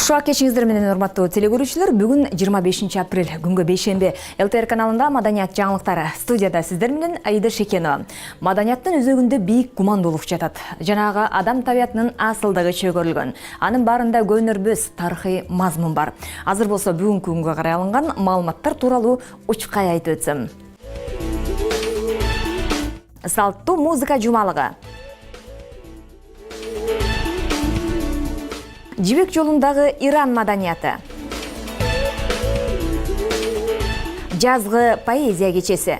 Кушак кечиңиздер менен урматтуу телекөрүүчүлөр, бүгүн 25 апрель күнгө бейшемби ЛТР каналында маданият жаңылыктары. Студияда сиздер менен Аида Шекенова. Маданияттын өзөгүндө бийик гумандуулук жатат. Жанагы адам табиятынын асылдыгы чөгөрүлгөн. Анын баарында көнөрбөс тарыхый мазмун бар. Азыр болсо бүгүнкү күнгө карай алынган маалыматтар тууралуу учкай айтып өтсөм. Салттуу музыка жумалыгы. Жибек жолундагы Иран маданияты. Жазгы поэзия кечеси.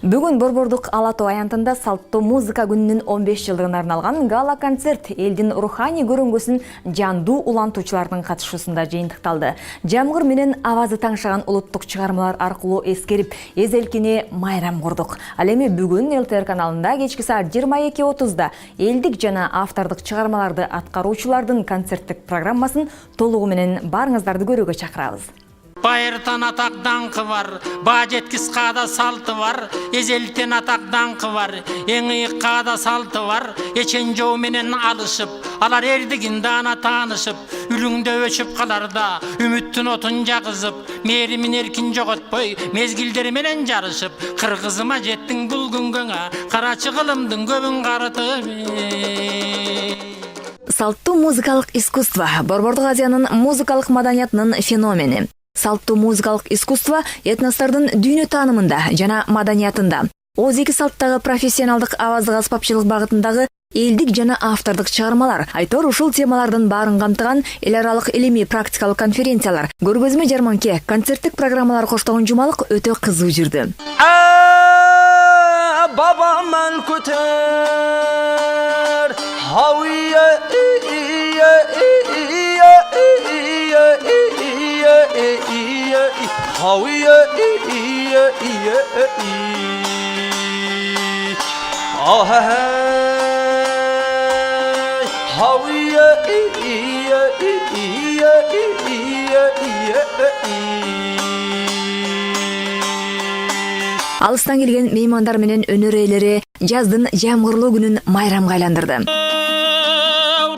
Бүгүн Борбордук Ала Тоо аянтында салттуу музыка күнүнүн 15 жылдыгына арналган гала-концерт элдин руханий көрүнгөсүн жандуу улантуучулардын катышуусунда жыйынтыкталды. Жамгыр менен авазы таңшаган улуттук чыгармалар аркылуу эскерип, эзелкини майрам курдук. Ал эми бүгүн ЛТР каналында кечки саат 22:30да элдик жана автордук чыгармаларды аткаруучулардын концерттик программасын толугу менен барыңыздарды көрүүгө чакырабыз. Байыртан атак даңқы бар, бажеткис қада салты бар, эзелтен атак даңқы бар, эң қада салты бар, эчен жоо менен алышып, алар эрдигинде ана таанышып, үлүңдө өчүп каларда, үмүттүн отун жагызып, мээримин эркин жоготпой, мезгилдери менен жарышып, кыргызыма жеттиң бул күнгөңө, карачы кылымдын көбүн карытып. Салттуу музыкалык искусство Борбордук Азиянын музыкалык маданиятынын феномени. Салттуу музыкалык искусство этностордун дүйнө таанымында жана маданиятында, ооз-эки салттагы профессионалдык аваздык аспапчылык багытындагы элдик жана автордук чыгармалар, айтор ушул темалардын баарын камтыган эл аралык илимий практикалык конференциялар, көргөзмө жарманке, концерттик программалар коштогон жумалык өтө кызуу жүрдү. Babamın küter haviye haviye ah haviye Алыстан келген меймандар менен өнөр ээлери жаздын жамгырлуу күнүн майрамга айландырды.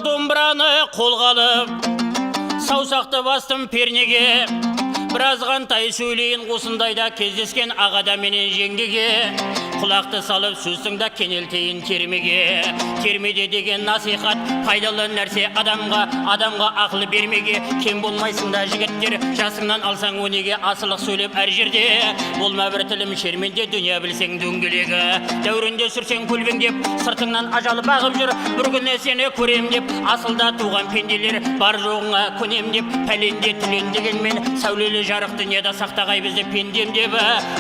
Домбыраны колго алып, саусакты бастым пернеге, бираз кантай сүйлейин кусундайда кездескен агада менен жеңгеге, кулакты салып сөзсүңдө кенелтейин термеге. Термеде деген насихат пайдалы нерсе адамга акыл бермеге. Кем болмайсың да жигиттер, жасыңнан алсаң өнеге, асылык сөйлөп ар жерде. Болма бир тилим шерменде, дүнүя билсең дөңгелеги. Дәүрүндө сүрсең көлбеңдеп, сыртыңнан ажал багып жүр. Бир күнү сени көрем деп, асылда туган пенделер бар жогуңа көнем деп, пәленде түлен дегенмен сәулелі жарык дүнияда сактагай бизди пендем деп,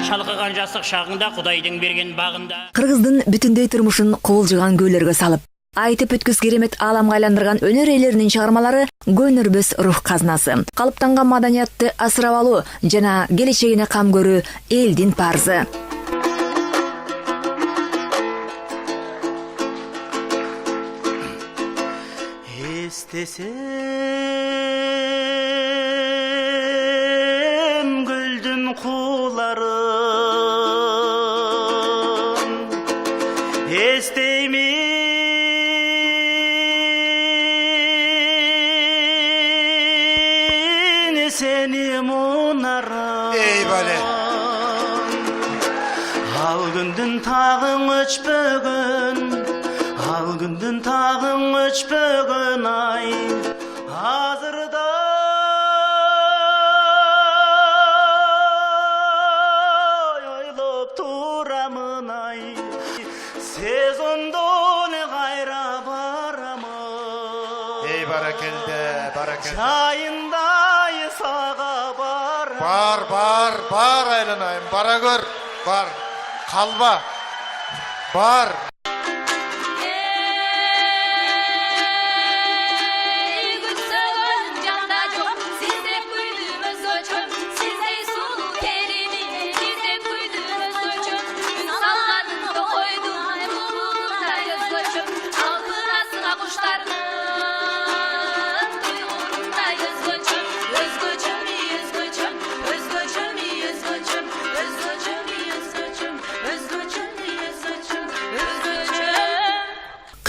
шалкыган жасык шагыңда Кудайдын берген багында. Кыргыздын бүтүндөй турмушун кубулжуган көөлөргө салып, айтып өткүс керемет ааламга айландырган өнөр ээлеринин чыгармалары көнөрбөс рух казнасы. Калыптанган маданиятты асырап алуу жана келечегине кам көрүү элдин парзы. Estesem güldün kullarım, esteymin seni munarım. Ey böyle. Al gündün tağın öçpögün, al gündün tağın öçpögün ay. Hazırda oylop turamın ay. Sezonda ne gayra baramın. Ey barakelde, barakelde. Çayında sağa baramın. Bar aylanayım, bara gör, bar. Kalba, bar.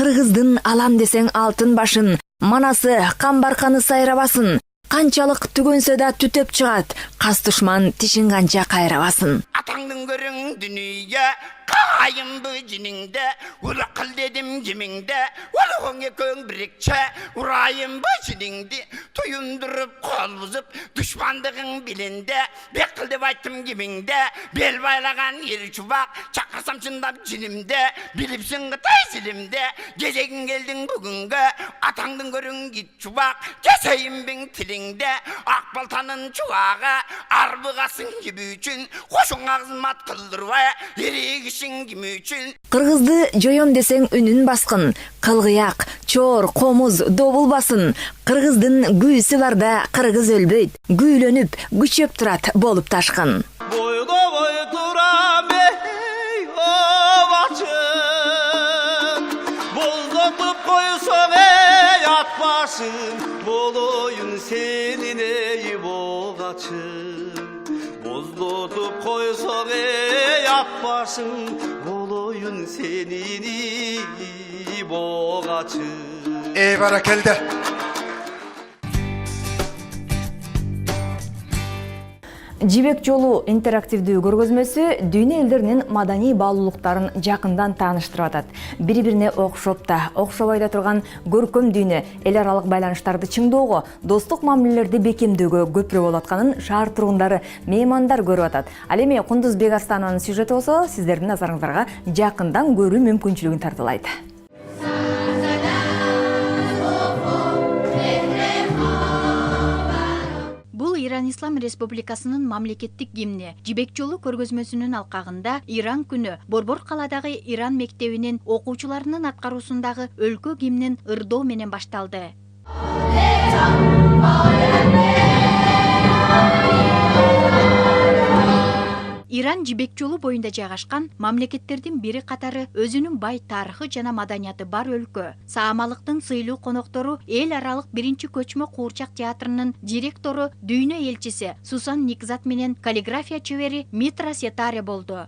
Кыргыздын алам десең алтын башын, манасы камбарканы сайрабасын. Канчалык түгөнсө да түтөп чыгат, кас душман тишин канча кайрабасын. Атаңдың көрің дүние, қайым бұ жиніңді, ұлы қыл дедім жеміңді, ұлы қоңе көң бірікче, ұрайым бұ жиніңді, тұйындырып қол бұзып, дұшпандығың білінді, бек қыл деп айттым кеміңді, бел байлаған ер чубақ, чақырсам шындап жинімді, біліпсің қытай зілімді, кезегін келдің бүгінгі, атаңдың көрің кит чубақ, кесейін бің тіліңді, ақбалтанын чуағы, арбығасын кебі үшін, қошыңа қызмат қылдырбай, ерегішін кемі үшін. Кыргызды жоём десең үнүн баскын, кылгыяк, чор, комуз, добул басын. Кыргыздын күйүсү барда кыргыз өлбөйт, күүлөнүп, күчөп турат болуп ташкын. Бойго бой турам ey ovacın, bozdotуп койсоң ey at başın, boloyun senin ey boğaçın. Bozdotуп койсоң ey at başın, boloyun senin ey boğaçın. Ey barakelde. Жибек жолу интерактивдүү көргөзмөсү дүйнө элдеринин маданий баалуулуктарын жакындан тааныштырып атат. Бири-бирине окшоп да, окшобой да турган көркөм дүйнө эл аралык байланыштарды чыңдоого, достук мамилелерди бекемдөөгө көпүрө болуп атканын шаар тургундары, меймандар көрүп атат. Ал эми Кундуз Бегастанованын сюжети болсо, сиздердин назарыңыздарга жакындан көрүү мүмкүнчүлүгүн тартуулайт. Бул Иран Ислам Республикасынын мамлекеттик гимни. Жибек жолу көргөзмөсүнүн алкагында Иран күнү Борбор каладагы Иран мектебинин окуучуларынын аткаруусундагы өлкө гимнин ырдоо менен башталды. Иран жибек жолу боюнда жайгашкан мамлекеттердин бири катары өзүнүн бай тарыхы жана маданияты бар өлкө. Саамалыктын сыйлуу коноктору эл аралык биринчи көчмө куурчак театрынын директору, дүйнө элчиси Сусан Никзат менен каллиграфия чебери Митра Сетаре болду.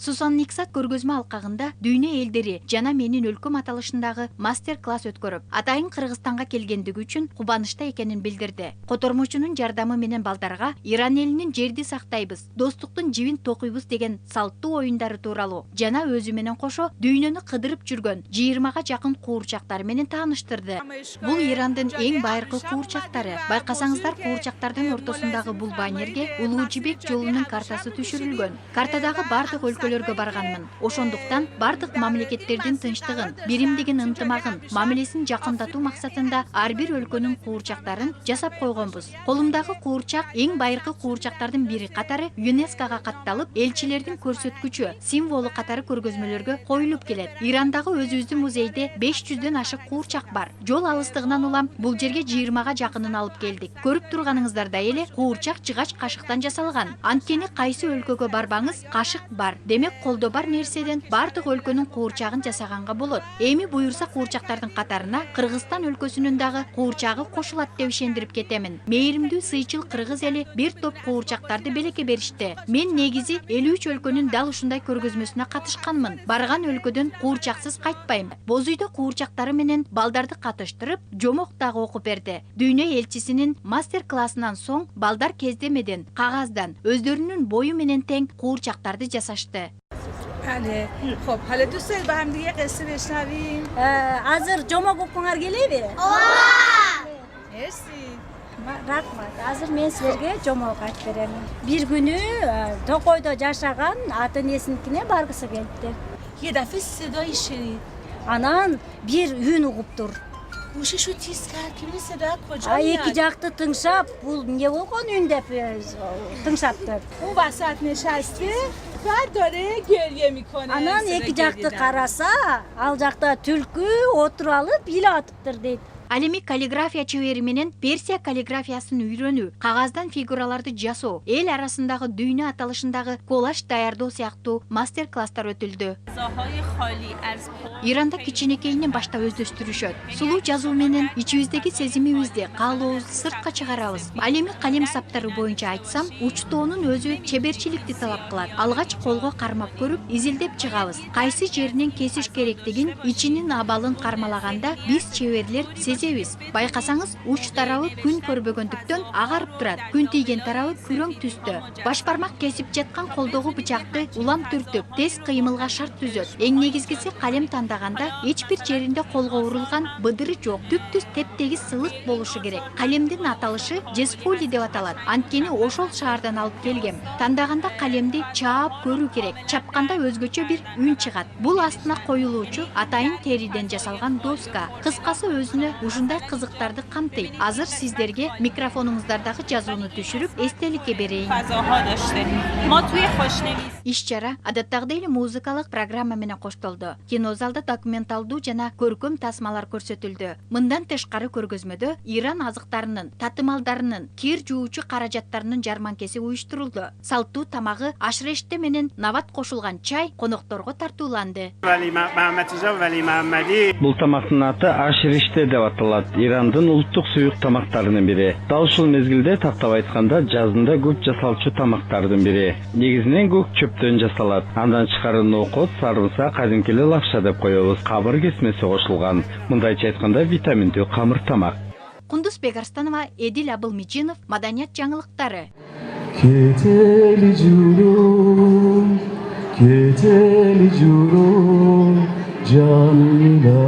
Сусан Никзат көргөзмө алкагында дүйнө элдери жана менин өлкөм аталышындагы мастер-класс өткөрүп, атайын Кыргызстанга келгендиги үчүн кубанычта экенин билдирди. Котормочунун жардамы менен балдарга Иран элинин жерди сактайбыз, достуктун жибин токуйбуз деген салттуу оюндары тууралуу жана өзү менен кошо дүйнөнү кыдырып жүргөн 20га жакын куурчактар менен тааныштырды. Бул Ирандын эң байыркы куурчактары. Байкасаңыздар, куурчактардын ортосундагы бул баннерге Улуу Жибек жолунун картасы түшүрүлгөн. Картадагы бардык өлкөлөргө барганмын. Ошондуктан бардык мамлекеттердин тынчтыгын, биримдигин, ынтымагын, мамилесин жакындатуу максатында ар бир өлкөнүн куурчактарын жасап койгонбуз. Колумдагы куурчак эң байыркы куурчактардын бири катары ЮНЕСКОга катталып, элчилердин көрсөткүчү, символу катары көргөзмөлөргө коюлуп келет. Ирандагы өзүбүздүн музейде 500дөн ашык куурчак бар. Жол алыстыгынан улам бул жерге 20га жакынын алып келдик. Көрүп турганыңыздардай эле куурчак жыгач кашыктан жасалган. Анткени кайсы өлкөгө барбаңыз, кашык бар. Демек колдо бар нерседен бардык өлкөнүн куурчагын жасаганга болот. Эми буюрса куурчактардын катарына Кыргызстан өлкөсүнүн дагы куурчагы кошулат деп ишендирип кетемин. Мээримдүү сыйчыл кыргыз эли бир топ куурчактарды белекке беришти. Мен негизи 53 өлкөнүн дал ушундай көргөзмөсүнө катышканмын. Барган өлкөдөн куурчаксыз кайтпайм. Боз үйдө куурчактары менен балдарды катыштырып, жомок дагы окуп берди. Дүйнө элчисинин мастер-классынан соң балдар кездемеден, кагаздан өздөрүнүн бою менен тең куурчактарды жасашты. بله خب حالا دوست دارید با هم دیگه قصه بشنویم؟ Азыр жомок окуңар келеби? مرسی Рахмат. Азыр мен силерге жомок айтып берем. Бир күнү Токойдо жашаган ата энесиникине баргысы келди. یه دفعه صدایی شنید Анан бир үн угуптур. گوششو تیز کرد که این صدا کجا Эки میاد жакты тыңшап, бул эмне болгон үн деп тыңшаптыр. اون وسط نشسته بعد داره گریه میکنه Анан эки жакты караса, ал жакта түлкү отуруп алып илеп атыптыр дейт. Ал эми каллиграфия чебери менен Персия каллиграфиясын үйрөнүү, кагаздан фигураларды жасоо, эл арасындагы дүйнө аталышындагы коллаж даярдоо сыяктуу мастер-класстар өтүлдү. Иранда кичинекейинен баштап өздөштүрүшөт. Сулуу жазуу менен ичибиздеги сезимибизди, каалообузду сыртка чыгарабыз. Ал эми калем саптары боюнча айтсам, учтоонун өзү чеберчиликти талап кылат. Алгач колго кармап көрүп, изилдеп чыгабыз. Кайсы жеринен кесиш керектигин, ичинин абалын кармалаганда биз чеберлер сезебиз. Байкасаңыз, уч тарабы күн көрбөгөндүктөн агарып турат. Күн тийген тарабы күрөң түстө. Баш бармак кесип жаткан колдогу бычакты улам түртүп, тез кыймылга шарт түзөт. Эң негизгиси калем тандаганда эч бир жеринде колго урулган быдыры жок, түп-түз тептегиз сылык болушу керек. Калемдин аталышы Жезфули деп аталат. Анткени ошол шаардан алып келгем. Тандаганда калемди чаап көрүү керек. Чапканда өзгөчө бир үн чыгат. Бул астына коюлуучу атайын териден жасалган доска. Кыскасы өзүнө ушундай кызыктарды камтыйт. Азыр сиздерге микрофонуңуздардагы жазууну түшүрүп, эстеликке берейин. Иш-чара адаттагыдай эле музыкалык программа менен коштолду. Кинозалда документалдуу жана көркөм тасмалар көрсөтүлдү. Мындан тышкары көргөзмөдө Иран азыктарынын, татымалдарынын, кир жуучу каражаттарынын жарманкеси уюштурулду. Салттуу тамагы ашреште менен нават кошулган чай конокторго тартууланды. Бул тамактын аты ашреште деп аталат. Ирандын улуттук суюк тамактарынын бири. Дал ушул мезгилде тактап айтканда жазында көп жасалчу тамактардын бири. Негизинен көк чөптөн жасалат. Андан тышкары нокот, сарымсак, кадимки эле лапша деп коебуз. Кабыр кесмеси кошулган. Мындайча айтканда витаминдүү камыр тамак. Кундуз Бегарстанова, Эдил Абылмижинов, маданият жаңылыктары. Кетели журум жанына.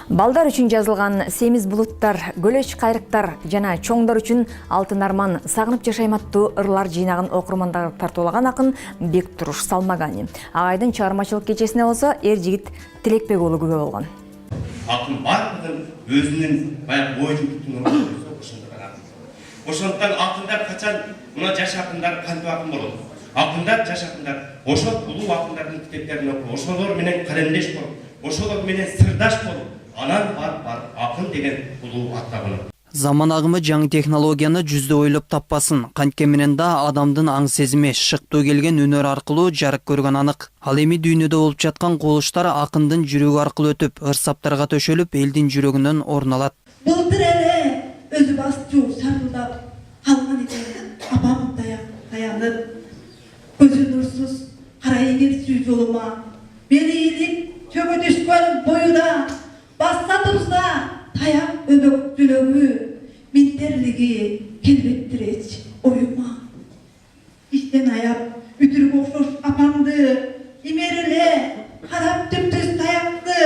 Балдар үчүн жазылган Семиз булуттар, Көлөч кайрыктар жана чоңдор үчүн Алтын арман, Сагынып жашайм аттуу ырлар жыйнагын окурмандарга тартуулаган акын Бектуруш Салмагани. Агайдын чыгармачылык кечесине болсо эр жигит Тилекбек уулу күбө болгон. Акын бардыгын өзүнүн баягы боюнчулуктун ошондо караган. Ошондуктан акындар качан мына жаш акындар кантип акын болот? Акындар, жаш акындар ошол улуу акындардын китептерин окуп, ошолор менен каремдеш болуп, ошолор менен сырдаш болуп, анан бар акын деген улуу аттаган. Заман агымы жаңы технологияны жүздө ойлоп таппасын. Кантке менен да адамдын аң сезими шыктуу келген өнөр аркылуу жарык көргөн анык. Ал эми дүйнөдө болуп жаткан кубулуштар акындын жүрөгү аркылуу өтүп, ырсаптарга төшөлүп, элдин жүрөгүнөн орун алат. Былтыр эле өзү басчу сарылдап калган экен. Апам таянып, көзү нурсуз карай келсү жолума. Бери илип чөгө түшкөн боюда басса турса таяк өбөк жүрөгү минтерлиги келбеттир эч оюма. Иштен аяп бүтүрүп окшош апамды имереле карап түптүз таякты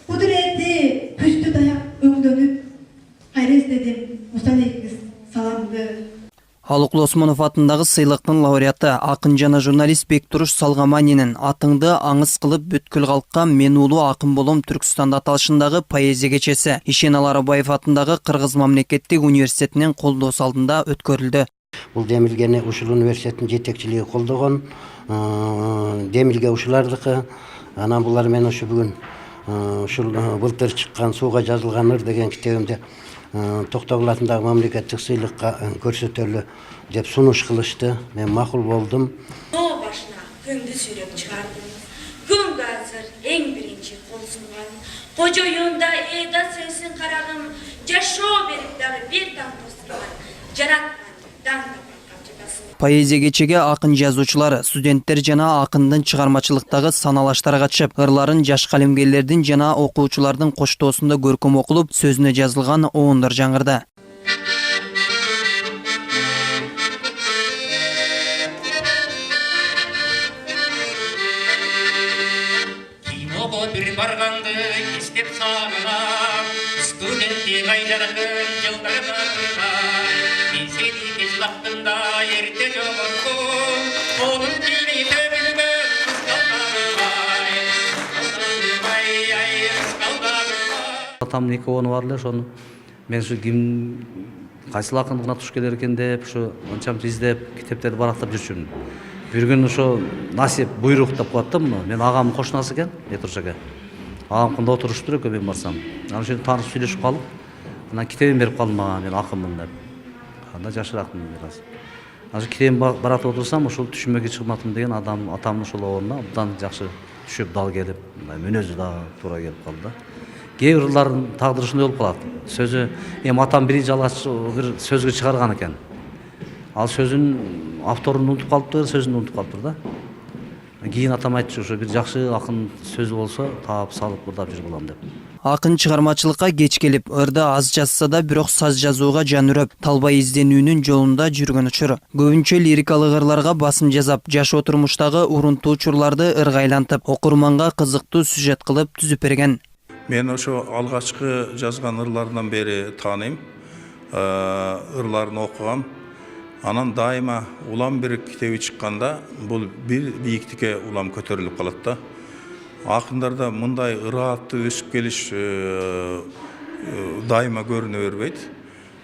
кудурети күчтүү таяк өңдөнүп кайра эстедим Мусалейкис саламды. Алыкул Осмонов атындагы сыйлыктын лауреаты акын жана журналист Бектуруш Салгаманинин атыңды аңыз кылып бүткүл калкка мен улуу акын болом Түркстанда аталышындагы поэзия кечеси Ишенал Арабаев атындагы Кыргыз мамлекеттик университетинин колдоосу алдында өткөрүлдү. Бул демилгени ушул университеттин жетекчилиги колдогон. Демилге ушулардыкы. Анан булар менен ушу бүгүн ушул былтыр чыккан Сууга жазылган ыр деген китебимди Токтогул атындагы мамлекеттик сыйлыкка көрсөтөлү деп сунуш кылышты. Мен макул болдум. Тоо башына күндү сүйрөп чыгардым. Күнгө азыр эң биринчи кол сунган. Кожоюнда эда сенсин карагым, жашоо берип дагы бир таң тосурган. Жаратман даңда Поэзия кечеге акын жазуучулар, студенттер жана акындын чыгармачылыктагы саналаштар катышып, ырларын жаш калемгерлердин жана окуучулардын коштоосунда көркөм окулуп, сөзүнө жазылган оондар жаңырды. Киного бир барганды иштеп сагынам, студенттик айлардын жылдарына. Lafında yerde yoğurdum, onun dili tebülmem kıskallarım. Atamın 2 oğlu var, şonu men şu kim kaysı akın tuş gelir eкен деп, şu onçam izdep, kiteplerdi baraktap жүрчүмүн. бир күн ошо насип буйрук деп коет да муну. Мен агамдын кошунасы экен, Петруш ака. Агам кында отуруштур экен, мен барсам. Анан ошентип таанышып сүйлөшүп калып, анан китебин берип калдым мага, мен акынмын деп. Анда жашыраакмын бир аз. Азыр китебин баратып отурсам, ошол түшүмөгө чыгматым деген атамдын ошол оборуна абдан жакшы түшүп дал келип, мүнөзү да туура келип калды да. Кээ бир ылдардын тагдыры ушундай болуп калат. Сөзү атам биринчи алгач бир сөзгө чыгарган экен. Ал сөзүн авторун унутуп калыптыр, сөзүн унутуп калыптыр да. Кийин атам айтчу, ошо бир жакшы акын сөзү болсо таап салып ырдап жүрүп алам деп. Акын чыгармачылыкка кеч келип, ырда аз жазса да, бирок саз жазууга жан үрөп, талбай изденүүнүн жолунда жүргөн учур. Көбүнчө лирикалык ырларга басым жасап, жашоо турмуштагы урунтуу учурларды ыргайлантып, окурманга кызыктуу сюжет кылып түзүп берген. Мен ошо алгачкы жазган ырлардан бери тааныйм, ырларын окугам. Анан дайыма улам бир китеби чыкканда бул бир бийиктикке улам көтөрүлүп калат да. Акындарда мындай ырааттуу өсүп келиш дайыма көрүнө бербейт.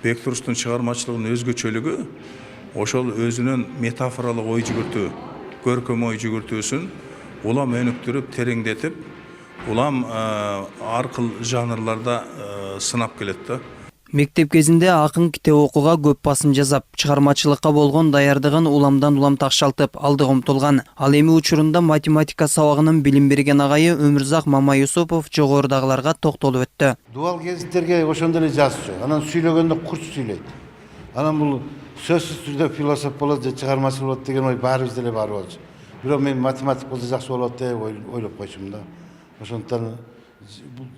Бектуруштун чыгармачылыгынын өзгөчөлүгү ошол өзүнүн метафоралык ой жүгүртүү, көркөм ой жүгүртүүсүн улам өнүктүрүп, тереңдетип, улам ар кыл жанрларда сынап келет да. Мектеп кезинде акын китеп окууга көп басым жасап, чыгармачылыкка болгон даярдыгын уламдан улам такшалтып, алдыга умтулган. Ал эми учурунда математика сабагынын билим берген агайы Өмүрзак Мамаюсупов жогорудагыларга токтолуп өттү. Дуал гезиттерге ошондой эле жазчу. Анан сүйлөгөндө курч сүйлөйт. Анан бул сөзсүз түрдө философ болот же чыгармачы болот деген ой баарыбызда эле бар болчу. Бирок мен математик болсо жакшы болот деп ойлоп койчумун да. Ошондуктан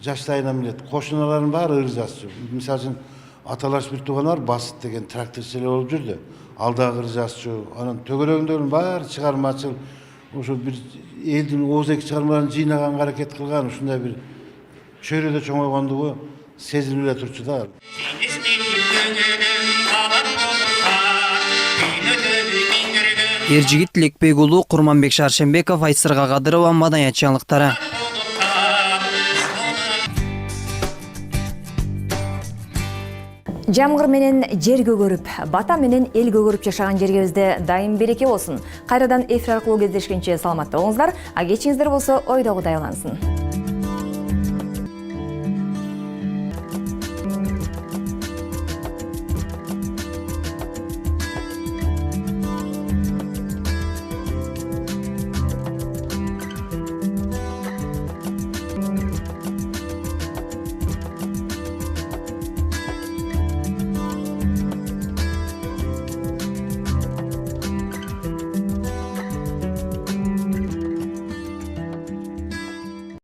жаштайынан билет. Кошуналардын баары ыр жазчу. Мисалы үчүн Аталаш бир тууган бар, Басыт деген тракторчу эле болуп жүрдү. Ал дагы ыр жазчу. Анан төгөрөгүндөгүнүн баары чыгармачыл. Ошо бир элдин оозеки чыгармаларын жыйнаганга аракет кылган, ушундай бир чөйрөдө чоңойгондугу сезилип эле турчу да. Эржигит Лекбек уулу, Курманбек Шаршембеков, Айсырга Кадырова, маданият жаңылыктары. Жамгыр менен жер көгөрүп, бата менен эл көгөрүп жашаган жергебизде дайым береке болсун. Кайрадан эфир аркылуу кездешкенче саламатта болуңуздар, а кечиңиздер болсо ойдогудай улансын.